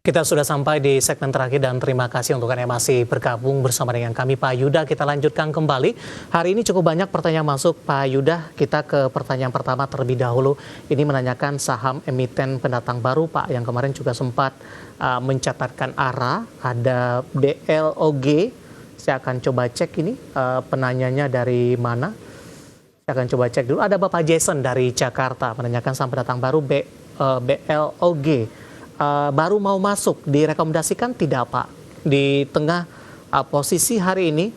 Kita sudah sampai di segmen terakhir dan terima kasih untuk Anda yang masih bergabung bersama dengan kami Pak Yuda. Kita lanjutkan kembali. Hari ini cukup banyak pertanyaan masuk Pak Yuda. Kita ke pertanyaan pertama terlebih dahulu. Ini menanyakan saham emiten pendatang baru Pak yang kemarin juga sempat mencatatkan arah. Ada BLOG. Saya akan coba cek ini penanyanya dari mana. Saya akan coba cek dulu. Ada Bapak Jason dari Jakarta menanyakan saham pendatang baru BLOG. Baru mau masuk, direkomendasikan tidak Pak? Di tengah posisi hari ini,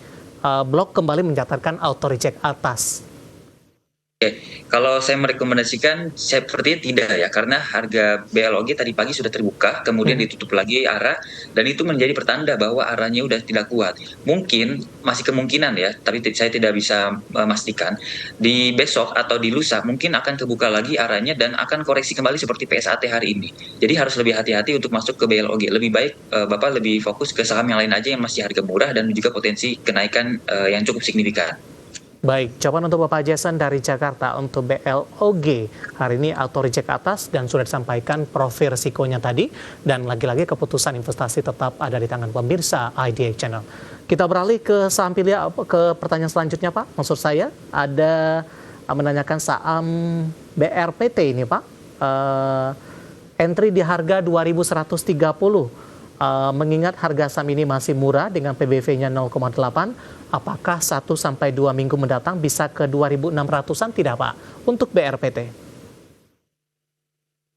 blok kembali mencatatkan auto reject atas. Oke, kalau saya merekomendasikan sepertinya tidak ya, karena harga BLOG tadi pagi sudah terbuka, kemudian ditutup lagi arah, dan itu menjadi pertanda bahwa arahnya udah tidak kuat. Mungkin masih kemungkinan ya, tapi saya tidak bisa memastikan di besok atau di lusa mungkin akan kebuka lagi arahnya dan akan koreksi kembali seperti PSAT hari ini. Jadi harus lebih hati-hati untuk masuk ke BLOG. Lebih baik Bapak lebih fokus ke saham yang lain aja yang masih harga murah dan juga potensi kenaikan yang cukup signifikan. Baik, jawaban untuk Bapak Jason dari Jakarta untuk BLOG. Hari ini auto reject atas dan sudah disampaikan profil risikonya tadi. Dan lagi-lagi keputusan investasi tetap ada di tangan pemirsa IDA Channel. Kita beralih ke saham pilihan, ke pertanyaan selanjutnya Pak. Maksud saya ada menanyakan saham BRPT ini Pak. Entry di harga 2.130. Mengingat harga saham ini masih murah dengan PBV-nya 0,8, apakah 1-2 minggu mendatang bisa ke 2.600-an tidak Pak untuk BRPT?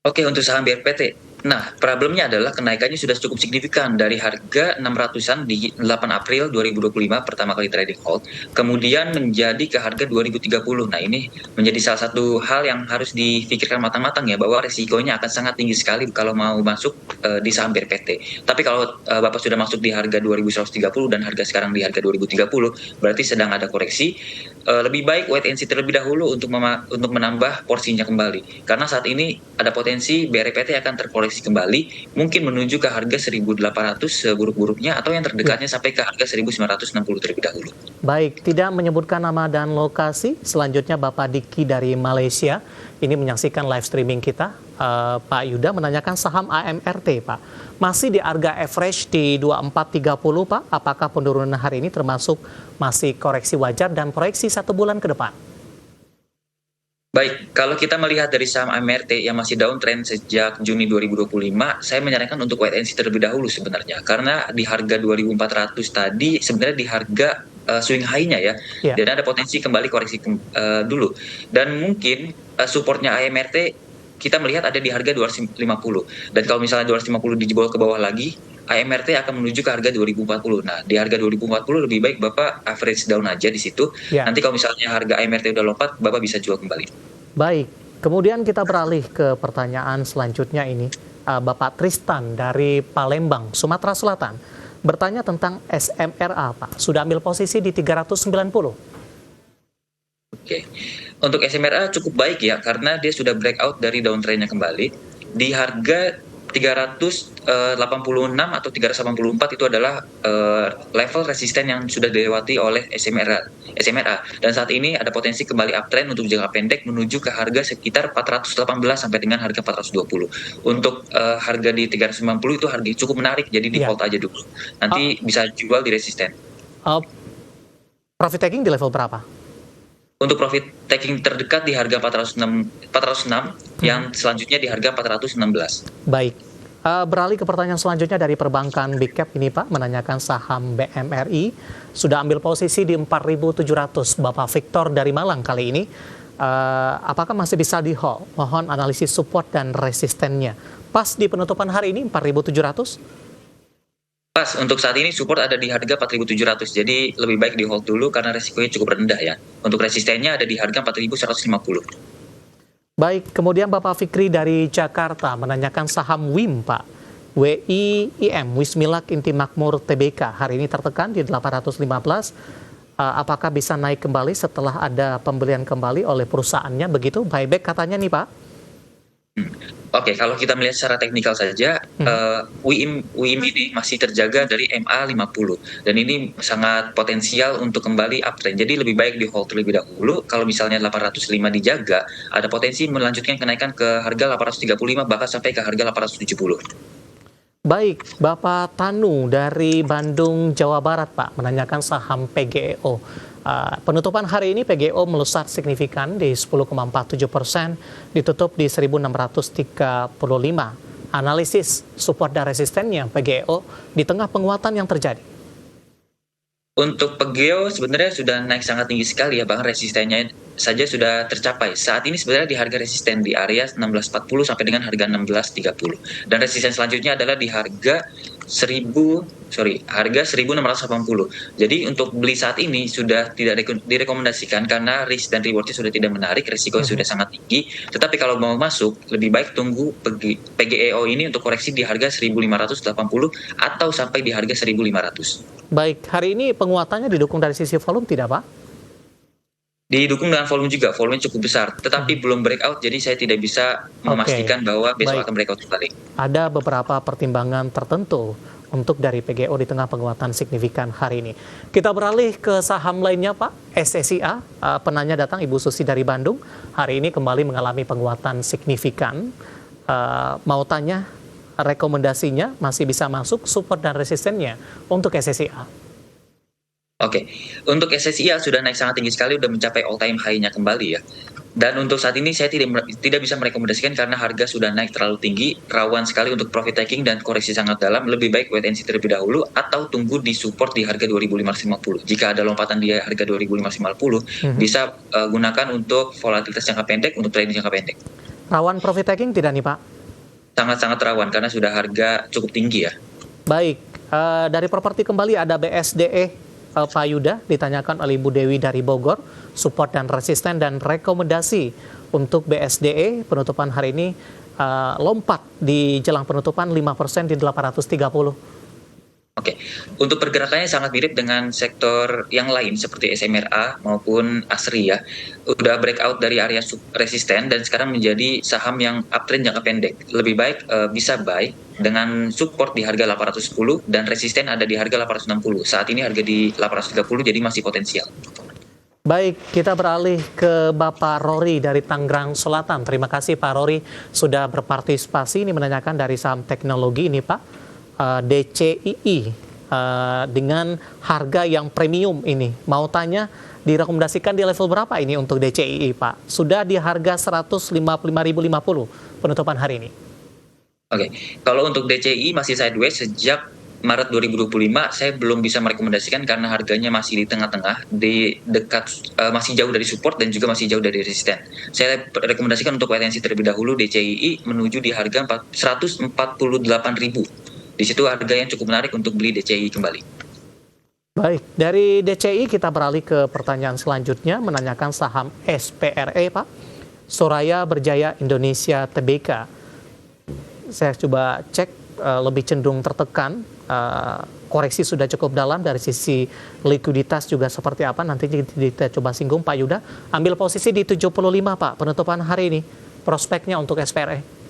Oke, untuk saham BRPT. Nah, problemnya adalah kenaikannya sudah cukup signifikan dari harga 600-an di 8 April 2025 pertama kali trading halt, kemudian menjadi ke harga 2030. Nah, ini menjadi salah satu hal yang harus difikirkan matang-matang ya, bahwa resikonya akan sangat tinggi sekali kalau mau masuk di saham BRPT. Tapi kalau Bapak sudah masuk di harga 2130 dan harga sekarang di harga 2030, berarti sedang ada koreksi. Lebih baik wait and see terlebih dahulu untuk menambah porsinya kembali. Karena saat ini ada potensi BRPT akan terkoreksi kembali, mungkin menuju ke harga 1.800 seburuk-buruknya atau yang terdekatnya sampai ke harga 1.960 terlebih dahulu. Baik, tidak menyebutkan nama dan lokasi. Selanjutnya Bapak Diki dari Malaysia. Ini menyaksikan live streaming kita. Pak Yuda menanyakan saham AMRT Pak. Masih di harga average di 2430 Pak. Apakah penurunan hari ini termasuk masih koreksi wajar dan proyeksi 1 bulan ke depan? Baik, kalau kita melihat dari saham AMRT yang masih downtrend sejak Juni 2025, saya menyarankan untuk wait and see terlebih dahulu sebenarnya. Karena di harga 2.400 tadi sebenarnya di harga swing high-nya ya. Dan ada potensi kembali koreksi dulu. Dan mungkin supportnya AMRT kita melihat ada di harga 250. Dan kalau misalnya 250 dijebol ke bawah lagi, AMRT akan menuju ke harga 2040. Nah, di harga 2040 lebih baik Bapak average down aja di situ. Nanti kalau misalnya harga AMRT udah lompat, Bapak bisa jual kembali. Baik, kemudian kita beralih ke pertanyaan selanjutnya ini. Bapak Tristan dari Palembang, Sumatera Selatan, bertanya tentang SMRA Pak. Sudah ambil posisi di 390. Oke, untuk SMRA cukup baik ya, karena dia sudah breakout dari downtrendnya kembali. Di harga 386 atau 384 itu adalah level resisten yang sudah dilewati oleh SMRA. Dan saat ini ada potensi kembali uptrend untuk jangka pendek menuju ke harga sekitar 418 sampai dengan harga 420. Untuk harga di 390 itu harga cukup menarik, jadi di hold aja dulu. Nanti bisa jual di resisten. Profit taking di level berapa? Untuk profit taking terdekat di harga 406 yang selanjutnya di harga 416. Baik. Beralih ke pertanyaan selanjutnya dari perbankan Big Cap ini Pak, menanyakan saham BMRI. Sudah ambil posisi di 4.700. Bapak Victor dari Malang kali ini. Apakah masih bisa di hold? Mohon analisis support dan resistennya. Pas di penutupan hari ini 4.700? Pas, untuk saat ini support ada di harga 4.700, jadi lebih baik di hold dulu karena resikonya cukup rendah ya. Untuk resistennya ada di harga 4.150. Baik, kemudian Bapak Fikri dari Jakarta menanyakan saham WIM Pak. WIIM, Wismilak Inti Makmur Tbk, hari ini tertekan di 815. Apakah bisa naik kembali setelah ada pembelian kembali oleh perusahaannya begitu? Buyback katanya nih Pak. Oke, kalau kita melihat secara teknikal saja, WIM ini masih terjaga dari MA50 dan ini sangat potensial untuk kembali uptrend. Jadi lebih baik di hold terlebih dahulu. Kalau misalnya 805 dijaga, ada potensi melanjutkan kenaikan ke harga 835 bahkan sampai ke harga 870. Baik, Bapak Tanu dari Bandung, Jawa Barat, Pak, menanyakan saham PGEO. Penutupan hari ini PGEO melesat signifikan di 10,47%, ditutup di 1.635. Analisis support dan resistennya PGEO di tengah penguatan yang terjadi. Untuk Pegeo sebenarnya sudah naik sangat tinggi sekali ya, bahkan resistennya saja sudah tercapai. Saat ini sebenarnya di harga resisten di area 1640 sampai dengan harga 1630. Dan resisten selanjutnya adalah di harga 1680. Jadi untuk beli saat ini sudah tidak direkomendasikan karena risk dan rewardnya sudah tidak menarik, risiko sudah sangat tinggi. Tetapi kalau mau masuk, lebih baik tunggu PGEO ini untuk koreksi di harga 1580 atau sampai di harga 1500. Baik, hari ini penguatannya didukung dari sisi volume tidak, Pak? Didukung dengan volume juga, volume cukup besar, tetapi belum breakout, jadi saya tidak bisa memastikan bahwa besok Baik. akan breakout kembali. Ada beberapa pertimbangan tertentu untuk dari PGEO di tengah penguatan signifikan hari ini. Kita beralih ke saham lainnya, Pak. SSIA, penanya datang Ibu Susi dari Bandung, hari ini kembali mengalami penguatan signifikan. Mau tanya, rekomendasinya masih bisa masuk, support dan resistennya untuk SSIA. Oke, untuk SSIA sudah naik sangat tinggi sekali, sudah mencapai all time high-nya kembali ya. Dan untuk saat ini saya tidak bisa merekomendasikan karena harga sudah naik terlalu tinggi, rawan sekali untuk profit taking dan koreksi sangat dalam. Lebih baik wait and see terlebih dahulu atau tunggu di support di harga 2550. Jika ada lompatan di harga 2550, bisa gunakan untuk volatilitas jangka pendek, untuk trading jangka pendek. Rawan profit taking tidak nih, Pak? Sangat-sangat rawan karena sudah harga cukup tinggi ya. Baik, dari properti kembali ada BSDE, Pak Yuda, ditanyakan oleh Ibu Dewi dari Bogor, support dan resisten dan rekomendasi untuk BSDE penutupan hari ini lompat di jelang penutupan 5% di 830. Oke, untuk pergerakannya sangat mirip dengan sektor yang lain seperti SMRA maupun ASRI ya. Udah breakout dari area resisten dan sekarang menjadi saham yang uptrend jangka pendek. Lebih baik bisa buy dengan support di harga 810 dan resisten ada di harga 860. Saat ini harga di 830 jadi masih potensial. Baik, kita beralih ke Bapak Rory dari Tangerang Selatan. Terima kasih Pak Rory sudah berpartisipasi. Ini menanyakan dari saham teknologi ini Pak, DCII dengan harga yang premium ini. Mau tanya direkomendasikan di level berapa ini untuk DCII Pak? Sudah di harga 155.050 penutupan hari ini. Oke, kalau untuk DCI masih sideways sejak Maret 2025, saya belum bisa merekomendasikan karena harganya masih di tengah-tengah, di dekat masih jauh dari support dan juga masih jauh dari resisten. Saya rekomendasikan untuk wait and see terlebih dahulu DCI menuju di harga 148.000. Di situ harga yang cukup menarik untuk beli DCI kembali. Baik, dari DCI kita beralih ke pertanyaan selanjutnya, menanyakan saham SPRE Pak, Soraya Berjaya Indonesia Tbk. Saya coba cek lebih cenderung tertekan, koreksi sudah cukup dalam dari sisi likuiditas juga seperti apa, nanti kita coba singgung Pak Yuda. Ambil posisi di 75 Pak, penutupan hari ini, prospeknya untuk SPRE.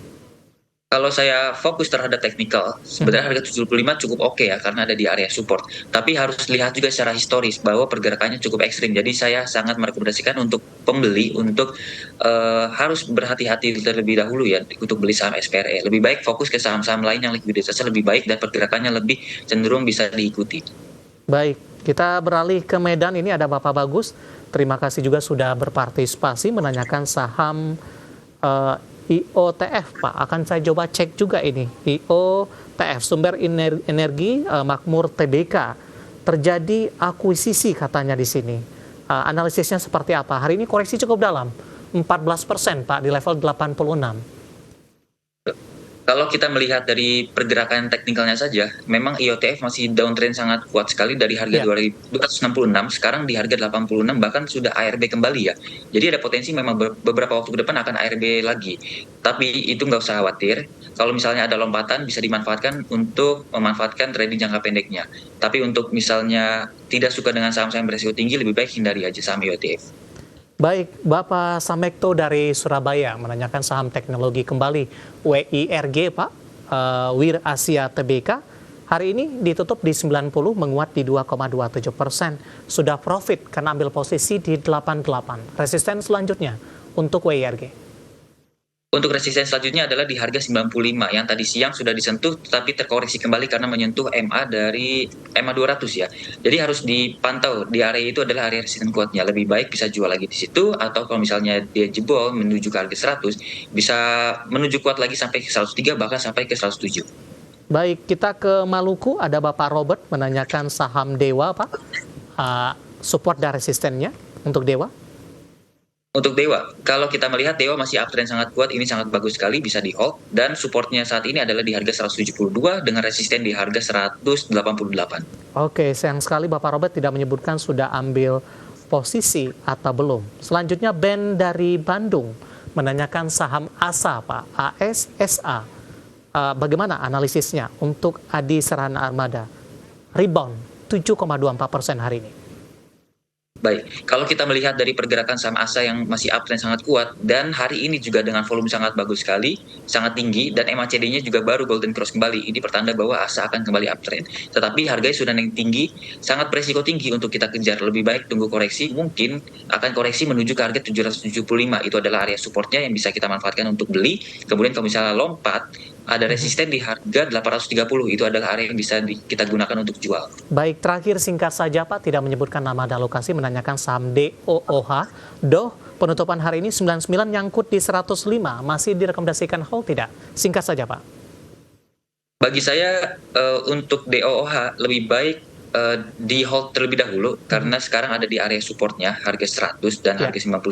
Kalau saya fokus terhadap teknikal, sebenarnya harga 75 cukup oke ya, karena ada di area support. Tapi harus lihat juga secara historis bahwa pergerakannya cukup ekstrim. Jadi saya sangat merekomendasikan untuk pembeli untuk harus berhati-hati terlebih dahulu ya untuk beli saham SPRE. Lebih baik fokus ke saham-saham lain yang likuiditasnya lebih baik dan pergerakannya lebih cenderung bisa diikuti. Baik, kita beralih ke Medan. Ini ada Bapak Bagus. Terima kasih juga sudah berpartisipasi menanyakan saham IOTF Pak, akan saya coba cek juga ini. IOTF, Sumber Energi Makmur Tbk. Terjadi akuisisi katanya di sini. Analisisnya seperti apa? Hari ini koreksi cukup dalam, 14% Pak, di level 86. Kalau kita melihat dari pergerakan teknikalnya saja, memang IOTF masih downtrend sangat kuat sekali dari harga 266, sekarang di harga 86, bahkan sudah ARB kembali ya. Jadi ada potensi memang beberapa waktu ke depan akan ARB lagi. Tapi itu nggak usah khawatir, kalau misalnya ada lompatan bisa dimanfaatkan untuk memanfaatkan trading jangka pendeknya. Tapi untuk misalnya tidak suka dengan saham-saham beresiko tinggi, lebih baik hindari aja saham IOTF. Baik, Bapak Samekto dari Surabaya menanyakan saham teknologi kembali WIRG Pak, Wir Asia Tbk. Hari ini ditutup di 90, menguat di 2,27%. Sudah profit karena ambil posisi di 88. Resisten selanjutnya untuk WIRG. Untuk resisten selanjutnya adalah di harga 95 yang tadi siang sudah disentuh tetapi terkoreksi kembali karena menyentuh MA dari MA 200 ya. Jadi harus dipantau di area itu adalah area resisten kuatnya. Lebih baik bisa jual lagi di situ atau kalau misalnya dia jebol menuju ke harga 100 bisa menuju kuat lagi sampai ke 103 bahkan sampai ke 107. Baik, kita ke Maluku, ada Bapak Robert menanyakan saham Dewa, Pak. Support dan resistennya untuk Dewa. Untuk Dewa, kalau kita melihat Dewa masih uptrend sangat kuat, ini sangat bagus sekali, bisa di hold. Dan supportnya saat ini adalah di harga 172 dengan resisten di harga 188. Oke, sayang sekali Bapak Robert tidak menyebutkan sudah ambil posisi atau belum. Selanjutnya Ben dari Bandung menanyakan saham ASA, Pak. ASSA. Bagaimana analisisnya untuk Adi Serana Armada? Rebound 7,24% hari ini. Baik, kalau kita melihat dari pergerakan saham ASA yang masih uptrend sangat kuat dan hari ini juga dengan volume sangat bagus sekali, sangat tinggi dan MACD-nya juga baru golden cross kembali. Ini pertanda bahwa ASA akan kembali uptrend. Tetapi harganya sudah naik tinggi, sangat beresiko tinggi untuk kita kejar. Lebih baik tunggu koreksi, mungkin akan koreksi menuju ke harga 775. Itu adalah area supportnya yang bisa kita manfaatkan untuk beli. Kemudian kalau misalnya lompat, ada resisten di harga 830, itu adalah area yang bisa kita gunakan untuk jual. Baik, terakhir singkat saja Pak, tidak menyebutkan nama dan lokasi, menanyakan saham DOOH. DOH, penutupan hari ini 99 nyangkut di 105, masih direkomendasikan hold tidak? Singkat saja Pak. Bagi saya untuk DOOH lebih baik di hold terlebih dahulu karena sekarang ada di area supportnya harga 100 dan harga 99.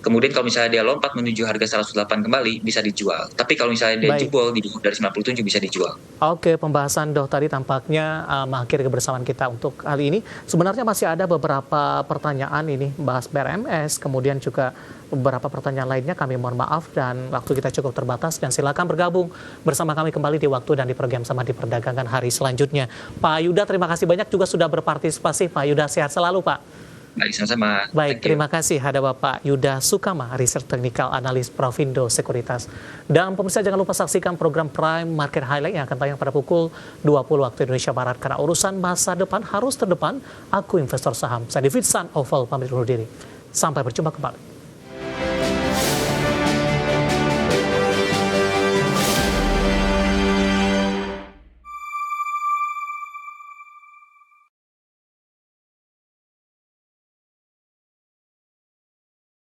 Kemudian kalau misalnya dia lompat menuju harga 108 kembali bisa dijual. Tapi kalau misalnya dia jebol di dari 97 bisa dijual. Oke, pembahasan Doh tadi tampaknya mengakhiri kebersamaan kita untuk kali ini. Sebenarnya masih ada beberapa pertanyaan ini, bahas BRMS, kemudian juga beberapa pertanyaan lainnya. Kami mohon maaf dan waktu kita cukup terbatas, dan silakan bergabung bersama kami kembali di waktu dan di program Sama di Perdagangan hari selanjutnya. Pak Yuda, terima kasih banyak juga sudah berpartisipasi. Pak Yuda, sehat selalu Pak. Baik, sama-sama. Baik, terima kasih. Ada Bapak Yuda Sukama, Research Technical Analis Provindo Sekuritas. Dan pemirsa jangan lupa saksikan program Prime Market Highlight yang akan tayang pada pukul 20 waktu Indonesia Barat. Karena urusan masa depan harus terdepan, aku investor saham. Saya David San Oval pamit undur diri. Sampai berjumpa kembali.